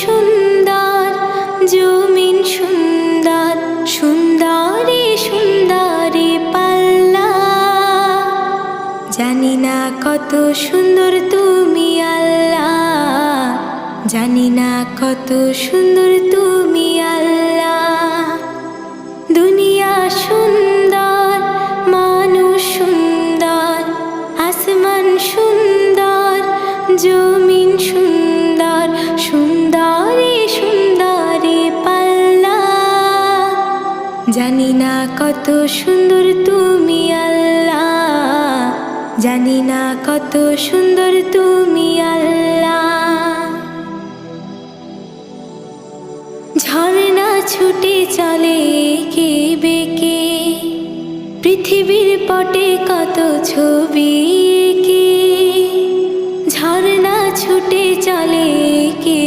সুন্দর, জমিন সুন্দর, সুন্দরী সুন্দরী পাল্লা। জানি না কত সুন্দর তুমি আল্লাহ, জানি না কত সুন্দর তুমি আল্লাহ। দুনিয়া সুন্দর, মানুষ সুন্দর, আসমান সুন্দর, জমিন সুন্দর, সুন্দরী সুন্দরী পাল্লা। জানি না কত সুন্দর তুমি আল্লাহ, জানি না কত সুন্দর তুমি আল্লাহ। ঝর্ণা ছুটে চলে কে বেঁকে, পৃথিবীর পটে কত ছবি এঁকে। ঝর্ণা ছুটে চলে কে